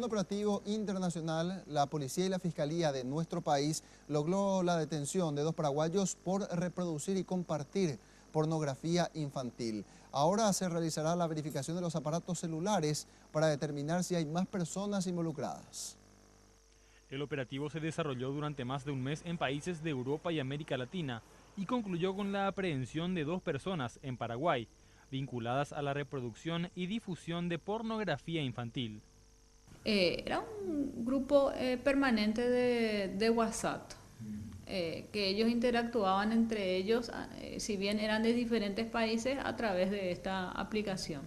operativo internacional, la policía y la fiscalía de nuestro país logró la detención de 2 paraguayos por reproducir y compartir pornografía infantil. Ahora se realizará la verificación de los aparatos celulares para determinar si hay más personas involucradas. El operativo se desarrolló durante más de un mes en países de Europa y América Latina y concluyó con la aprehensión de 2 personas en Paraguay, vinculadas a la reproducción y difusión de pornografía infantil. Era un grupo permanente de WhatsApp, que ellos interactuaban entre ellos, si bien eran de diferentes países, a través de esta aplicación.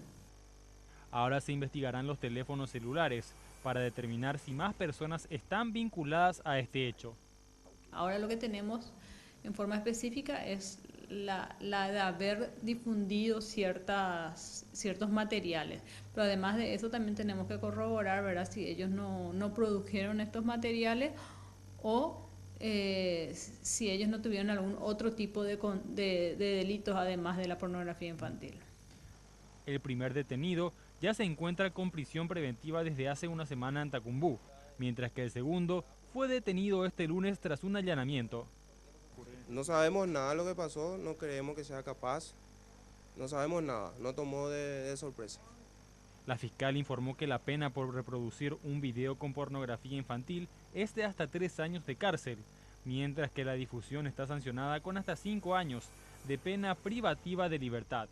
Ahora se investigarán los teléfonos celulares para determinar si más personas están vinculadas a este hecho. Ahora lo que tenemos en forma específica es la de haber difundido ciertos materiales, pero además de eso también tenemos que corroborar, ¿verdad?, si ellos no produjeron estos materiales o si ellos no tuvieron algún otro tipo de delitos además de la pornografía infantil. El primer detenido ya se encuentra con prisión preventiva desde hace una semana en Tacumbú, mientras que el segundo fue detenido este lunes tras un allanamiento. No sabemos nada de lo que pasó, no creemos que sea capaz, no sabemos nada, no tomó de sorpresa. La fiscal informó que la pena por reproducir un video con pornografía infantil es de hasta 3 años de cárcel, mientras que la difusión está sancionada con hasta 5 años de pena privativa de libertad.